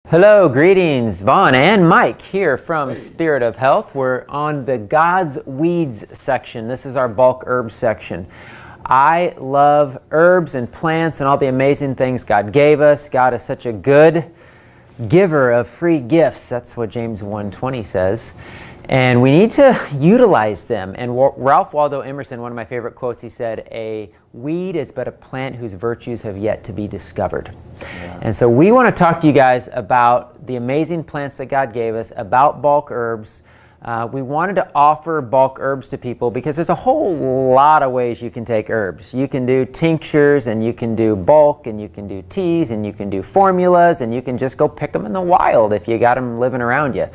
Hello, greetings, Vaughn and Mike here from Spirit of Health. We're on the God's Weeds section. This is our bulk herbs section. I love herbs and plants and all the amazing things God gave us. God is such a good giver of free gifts. That's what James 1:20 says. And we need to utilize them. And Ralph Waldo Emerson, one of my favorite quotes, he said, "A weed is but a plant whose virtues have yet to be discovered." Yeah. And so we want to talk to you guys about the amazing plants that God gave us, about bulk herbs. We wanted to offer bulk herbs to people because there's a whole lot of ways you can take herbs. You can do tinctures, and you can do bulk, and you can do teas, and you can do formulas, and you can just go pick them in the wild if you got them living around you.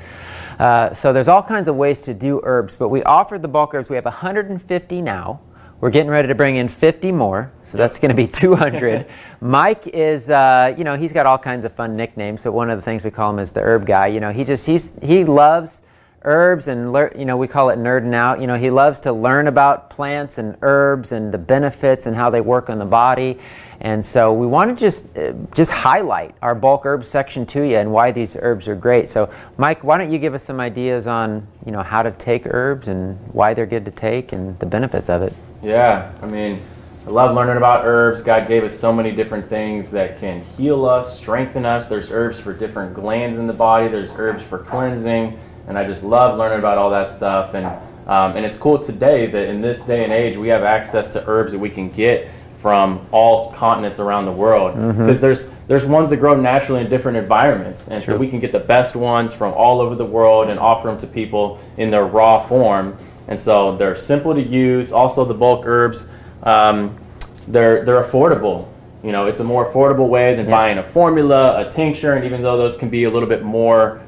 So there's all kinds of ways to do herbs, but we offered the bulk herbs. We have 150 now. We're getting ready to bring in 50 more, so that's going to be 200. Mike is, he's got all kinds of fun nicknames, but one of the things we call him is the herb guy. You know, he loves herbs, and we call it nerding out. You know, he loves to learn about plants and herbs and the benefits and how they work on the body. And so we want to just highlight our bulk herbs section to you and why these herbs are great. So Mike, why don't you give us some ideas on, how to take herbs and why they're good to take and the benefits of it? Yeah, I love learning about herbs. God gave us so many different things that can heal us, strengthen us. There's herbs for different glands in the body. There's herbs for cleansing. And I just love learning about all that stuff. And it's cool today that in this day and age, we have access to herbs that we can get from all continents around the world. Because there's ones that grow naturally in different environments. And so we can get the best ones from all over the world and offer them to people in their raw form. And so they're simple to use. Also, the bulk herbs, they're affordable. It's a more affordable way than buying a formula, a tincture, and even though those can be a little bit more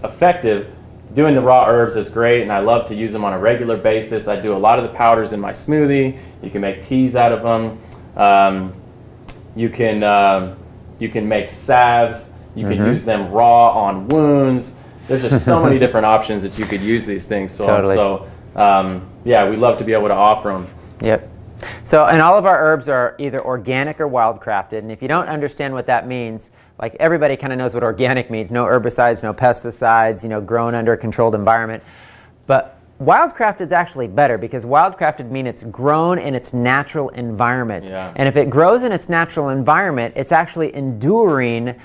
effective, doing the raw herbs is great, and I love to use them on a regular basis. I do a lot of the powders in my smoothie. You can make teas out of them. You can make salves. You can use them raw on wounds. There's just so many different options that you could use these things. Totally. So yeah, we love to be able to offer them. Yep. So, and all of our herbs are either organic or wildcrafted. And if you don't understand what that means, like everybody kind of knows what organic means. No herbicides, no pesticides, grown under a controlled environment. But wildcrafted is actually better because wildcrafted means it's grown in its natural environment. Yeah. And if it grows in its natural environment, it's actually enduring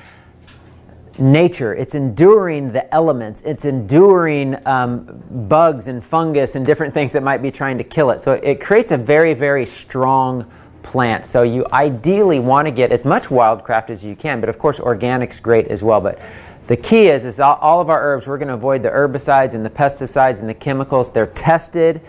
nature. It's enduring the elements. It's enduring bugs and fungus and different things that might be trying to kill it. So it creates a very, very strong plant. So you ideally want to get as much wildcraft as you can, but of course organic's great as well. But the key is all of our herbs, we're going to avoid the herbicides and the pesticides and the chemicals. They're tested.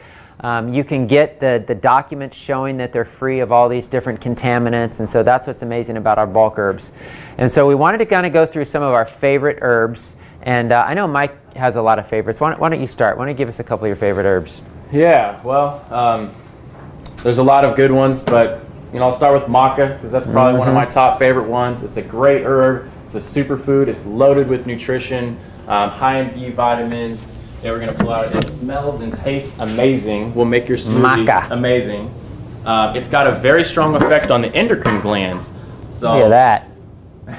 You can get the documents showing that they're free of all these different contaminants, and so that's what's amazing about our bulk herbs. And so we wanted to kind of go through some of our favorite herbs, and I know Mike has a lot of favorites. Why don't you start? Why don't you give us a couple of your favorite herbs? Yeah, well, there's a lot of good ones, but I'll start with maca because that's probably one of my top favorite ones. It's a great herb. It's a superfood. It's loaded with nutrition, high in B vitamins. Yeah, we're going to pull out. It smells and tastes amazing. Will make your smoothie amazing. It's got a very strong effect on the endocrine glands. So look at that.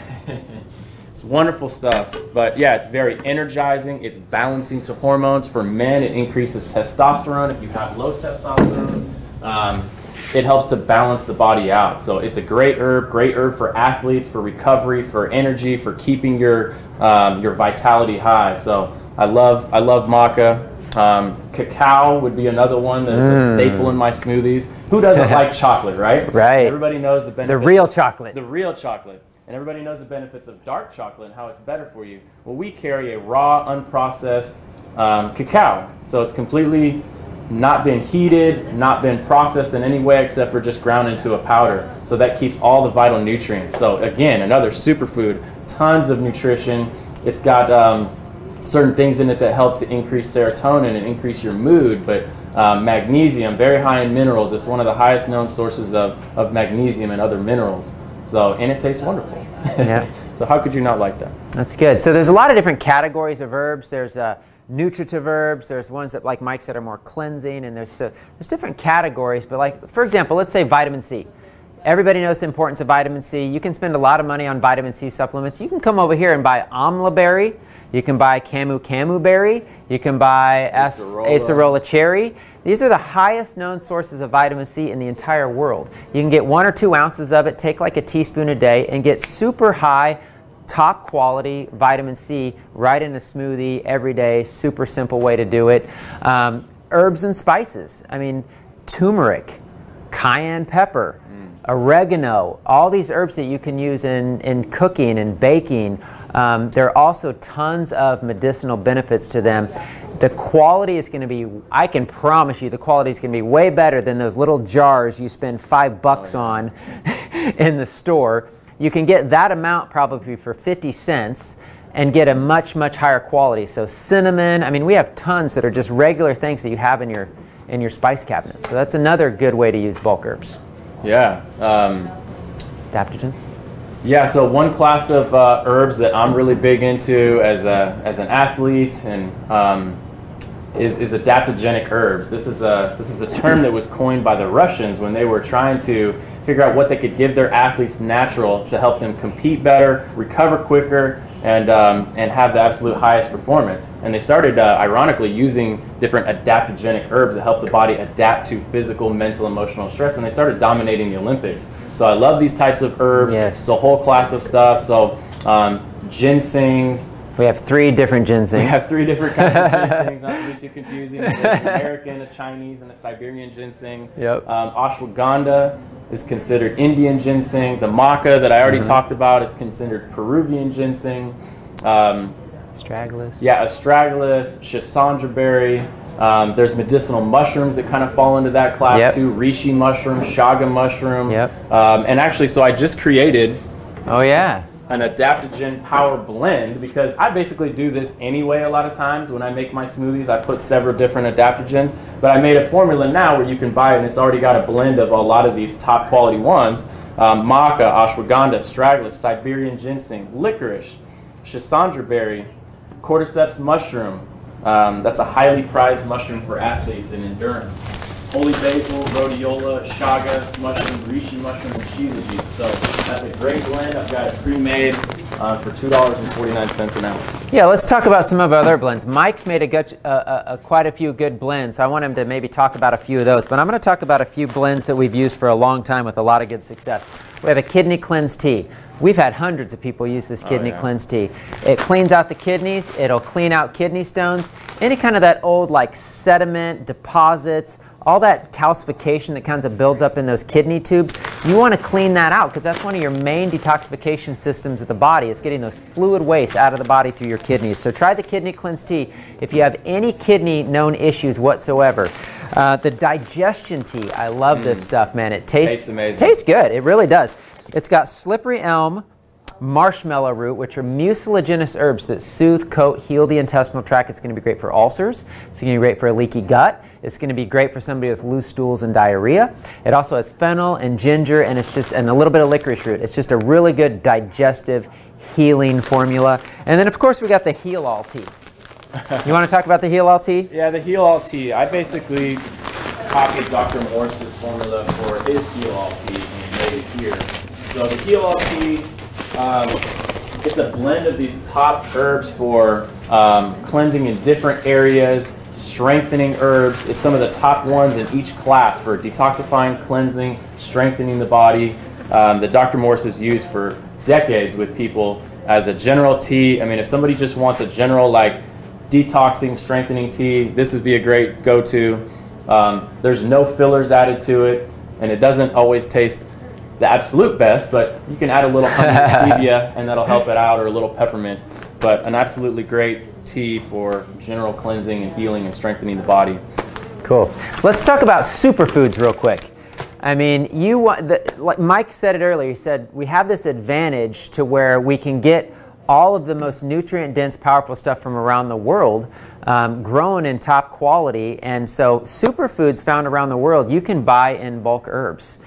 It's wonderful stuff. But yeah, it's very energizing. It's balancing to hormones. For men, it increases testosterone if you have low testosterone. It helps to balance the body out. So it's a great herb for athletes, for recovery, for energy, for keeping your vitality high. So I love maca. Cacao would be another one that is a staple in my smoothies. Who doesn't like chocolate, right? Right. Everybody knows the benefits. The real chocolate. The real chocolate. And everybody knows the benefits of dark chocolate and how it's better for you. Well, we carry a raw, unprocessed cacao. So it's completely not been heated, not been processed in any way except for just ground into a powder. So that keeps all the vital nutrients. So again, another superfood, tons of nutrition. It's got certain things in it that help to increase serotonin and increase your mood, but magnesium, very high in minerals. It's one of the highest known sources of magnesium and other minerals. So, and it tastes wonderful. Yeah. So how could you not like that? That's good. So there's a lot of different categories of herbs. There's nutritive herbs. There's ones that, like Mike said, are more cleansing, and there's different categories. But like, for example, let's say vitamin C. Everybody knows the importance of vitamin C. You can spend a lot of money on vitamin C supplements. You can come over here and buy amla berry. You can buy camu berry. You can buy acerola cherry. These are the highest known sources of vitamin C in the entire world. You can get 1 or 2 ounces of it, take like a teaspoon a day, and get super high, top quality vitamin C right in a smoothie every day. Super simple way to do it. Herbs and spices. I mean, turmeric, cayenne pepper, oregano, all these herbs that you can use in cooking and baking. There are also tons of medicinal benefits to them. The quality is going to be, I can promise you, the quality is going to be way better than those little jars you spend $5 on in the store. You can get that amount probably for 50 cents and get a much, much higher quality. So cinnamon, I mean, we have tons that are just regular things that you have in your spice cabinet. So that's another good way to use bulk herbs. Yeah. Adaptogens? Yeah, so one class of herbs that I'm really big into as an athlete and is adaptogenic herbs. This is a term that was coined by the Russians when they were trying to figure out what they could give their athletes natural to help them compete better, recover quicker, and have the absolute highest performance. And they started, ironically, using different adaptogenic herbs that help the body adapt to physical, mental, emotional stress, and they started dominating the Olympics. So I love these types of herbs. Yes. It's a whole class of stuff. So ginsengs. We have 3 different ginsengs. We have 3 different kinds of ginsengs, not to be too confusing. There's an American, a Chinese, and a Siberian ginseng. Yep. Ashwagandha is considered Indian ginseng. The maca that I already talked about, it's considered Peruvian ginseng. Astragalus. Yeah, astragalus, schisandra berry. There's medicinal mushrooms that kind of fall into that class too. Reishi mushroom, shaga mushroom. Yep. And actually, so I just created an adaptogen power blend because I basically do this anyway a lot of times. When I make my smoothies, I put several different adaptogens. But I made a formula now where you can buy it and it's already got a blend of a lot of these top quality ones. Maca, ashwagandha, astragalus, Siberian ginseng, licorice, schisandra berry, cordyceps mushroom. That's a highly prized mushroom for athletes in endurance. Holy basil, rhodiola, shaga mushroom, reishi mushroom, and shilajit. So that's a great blend. I've got it pre-made for $2.49 an ounce. Yeah, let's talk about some of our other blends. Mike's made quite a few good blends. So I want him to maybe talk about a few of those. But I'm going to talk about a few blends that we've used for a long time with a lot of good success. We have a kidney cleanse tea. We've had hundreds of people use this kidney cleanse tea. It cleans out the kidneys. It'll clean out kidney stones. Any kind of that old like sediment, deposits, all that calcification that kind of builds up in those kidney tubes. You want to clean that out because that's one of your main detoxification systems of the body. It's getting those fluid waste out of the body through your kidneys. So try the kidney cleanse tea if you have any kidney known issues whatsoever. The digestion tea. I love this stuff, man. It tastes amazing. Tastes good. It really does. It's got slippery elm, marshmallow root, which are mucilaginous herbs that soothe, coat, heal the intestinal tract. It's going to be great for ulcers. It's going to be great for a leaky gut. It's going to be great for somebody with loose stools and diarrhea. It also has fennel and ginger, and a little bit of licorice root. It's just a really good digestive healing formula. And then, of course, we got the Heal All tea. You want to talk about the Heal All tea? Yeah, the Heal All tea. I basically copied Dr. Morse's formula for his Heal All tea and made it here. So the Heal All tea, it's a blend of these top herbs for cleansing in different areas, strengthening herbs. It's some of the top ones in each class for detoxifying, cleansing, strengthening the body that Dr. Morse has used for decades with people as a general tea. I mean, if somebody just wants a general like detoxing, strengthening tea, this would be a great go-to. There's no fillers added to it, and it doesn't always taste the absolute best, but you can add a little honey or stevia and that'll help it out, or a little peppermint. But an absolutely great tea for general cleansing and healing and strengthening the body. Cool. Let's talk about superfoods real quick. I mean, like Mike said it earlier, he said we have this advantage to where we can get all of the most nutrient-dense, powerful stuff from around the world grown in top quality. And so superfoods found around the world you can buy in bulk herbs.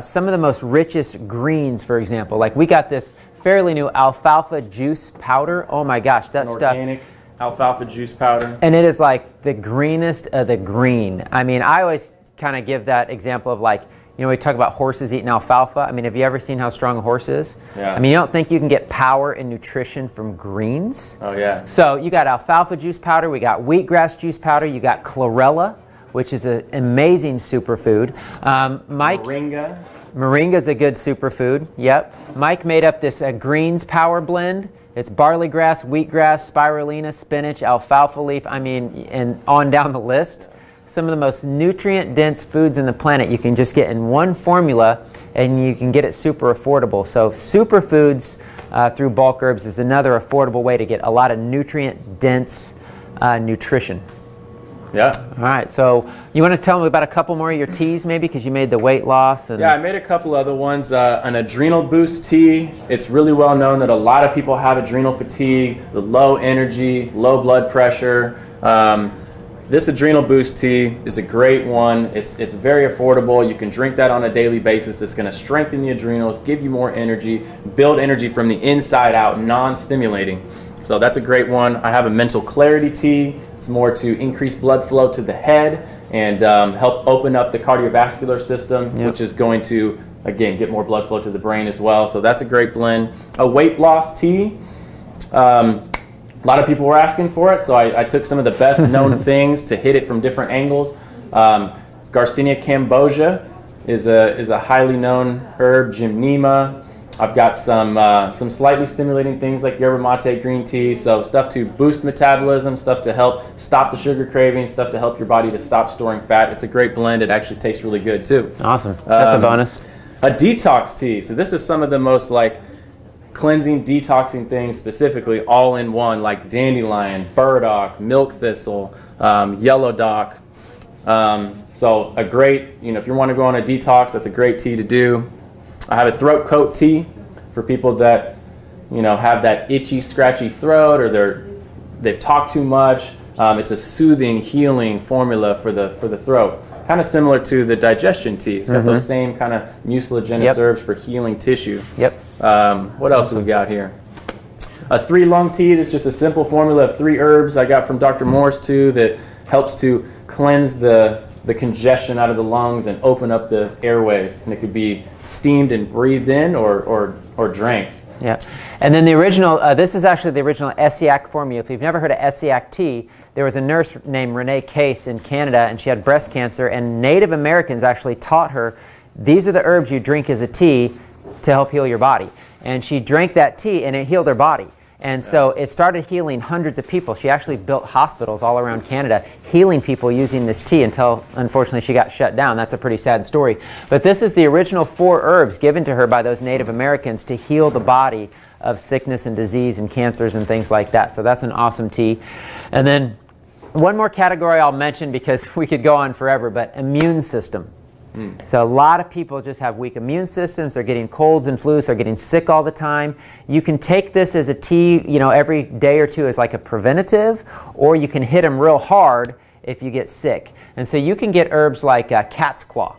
Some of the most richest greens, for example, like we got this fairly new alfalfa juice powder. Oh my gosh, that stuff. Organic alfalfa juice powder. And it is like the greenest of the green. I mean, I always kind of give that example of like, You know, we talk about horses eating alfalfa. I mean, have you ever seen how strong a horse is? Yeah. I mean, you don't think you can get power and nutrition from greens? Oh, yeah. So you got alfalfa juice powder, we got wheatgrass juice powder, you got chlorella, which is an amazing superfood. Mike, Moringa is a good superfood. Yep. Mike made up this greens power blend. It's barley grass, wheatgrass, spirulina, spinach, alfalfa leaf. I mean, and on down the list. Some of the most nutrient-dense foods in the planet you can just get in one formula, and you can get it super affordable. So Superfoods through Bulk Herbs is another affordable way to get a lot of nutrient-dense nutrition. Yeah. All right, so you want to tell me about a couple more of your teas maybe, because you made the weight loss? And yeah, I made a couple other ones. An adrenal boost tea. It's really well known that a lot of people have adrenal fatigue, the low energy, low blood pressure. This adrenal boost tea is a great one. It's very affordable. You can drink that on a daily basis. It's going to strengthen the adrenals, give you more energy, build energy from the inside out, non-stimulating. So that's a great one. I have a mental clarity tea. It's more to increase blood flow to the head and help open up the cardiovascular system, which is going to, again, get more blood flow to the brain as well. So that's a great blend. A weight loss tea. A lot of people were asking for it, so I took some of the best known things to hit it from different angles. Garcinia cambogia is a highly known herb. Gymnema. I've got some slightly stimulating things like yerba mate green tea, so stuff to boost metabolism, stuff to help stop the sugar craving, stuff to help your body to stop storing fat. It's a great blend. It actually tastes really good too. Awesome. That's a bonus. A detox tea. So this is some of the most like cleansing, detoxing things specifically all in one, like dandelion, burdock, milk thistle, yellow dock. So a great, you know, if you want to go on a detox, that's a great tea to do. I have a throat coat tea for people that, you know, have that itchy, scratchy throat, or they've talked too much. It's a soothing, healing formula for the throat. Kind of similar to the digestion tea. It's got those same kind of mucilaginous herbs for healing tissue. Yep. What else do we got here? A 3-lung tea. That's just a simple formula of 3 herbs I got from Dr. Morse too, that helps to cleanse the congestion out of the lungs and open up the airways. And it could be steamed and breathed in or drank. Yeah. And then the original, this is actually the original Essiac formula. If you've never heard of Essiac tea, there was a nurse named Renee Case in Canada, and she had breast cancer, and Native Americans actually taught her, these are the herbs you drink as a tea to help heal your body. And she drank that tea and it healed her body. And so it started healing hundreds of people. She actually built hospitals all around Canada healing people using this tea until, unfortunately, she got shut down. That's a pretty sad story. But this is the original 4 herbs given to her by those Native Americans to heal the body of sickness and disease and cancers and things like that. So that's an awesome tea. And then one more category I'll mention, because we could go on forever, but immune system. So a lot of people just have weak immune systems. They're getting colds and flus. They're getting sick all the time. You can take this as a tea, you know, every day or two as like a preventative, or you can hit them real hard if you get sick. And so you can get herbs like cat's claw.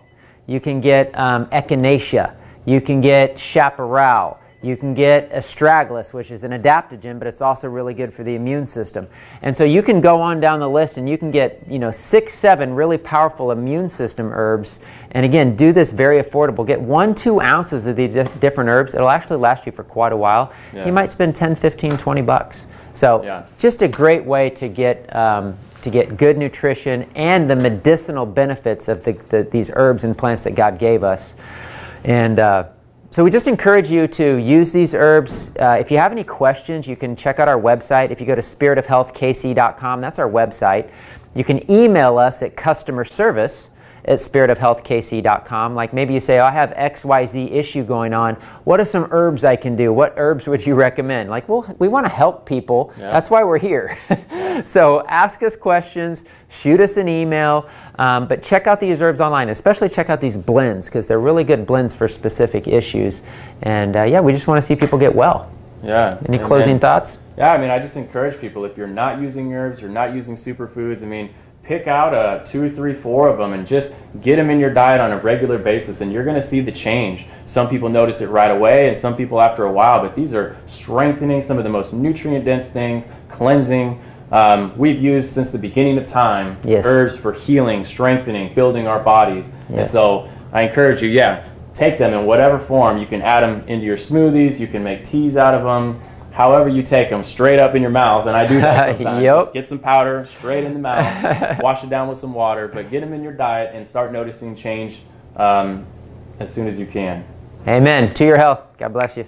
You can get echinacea. You can get chaparral. You can get astragalus, which is an adaptogen, but it's also really good for the immune system. And so you can go on down the list and you can get, you know, 6, 7 really powerful immune system herbs. And again, do this very affordable. Get 1-2 ounces of these different herbs. It'll actually last you for quite a while. Yeah. You might spend 10, 15, 20 bucks. So just a great way to get good nutrition and the medicinal benefits of these herbs and plants that God gave us. And so we just encourage you to use these herbs. If you have any questions, you can check out our website. If you go to spiritofhealthkc.com, that's our website. You can email us at customerservice@spiritofhealthkc.com. Like maybe you say, oh, I have XYZ issue going on. What are some herbs I can do? What herbs would you recommend? Like, well, we want to help people. Yeah. That's why we're here. So ask us questions, shoot us an email, but check out these herbs online. Especially check out these blends, because they're really good blends for specific issues. And yeah, we just want to see people get well. Yeah. Any closing thoughts? Yeah, I mean, I just encourage people, if you're not using herbs, you're not using superfoods, I mean, pick out 2, 3, 4 of them and just get them in your diet on a regular basis, and you're going to see the change. Some people notice it right away, and some people after a while, but these are strengthening, some of the most nutrient-dense things, cleansing. We've used since the beginning of time herbs for healing, strengthening, building our bodies. And so I encourage you, yeah, take them in whatever form. You can add them into your smoothies. You can make teas out of them. However you take them, straight up in your mouth, and I do that sometimes. Yep. Just get some powder straight in the mouth, wash it down with some water, but get them in your diet and start noticing change as soon as you can. Amen. To your health. God bless you.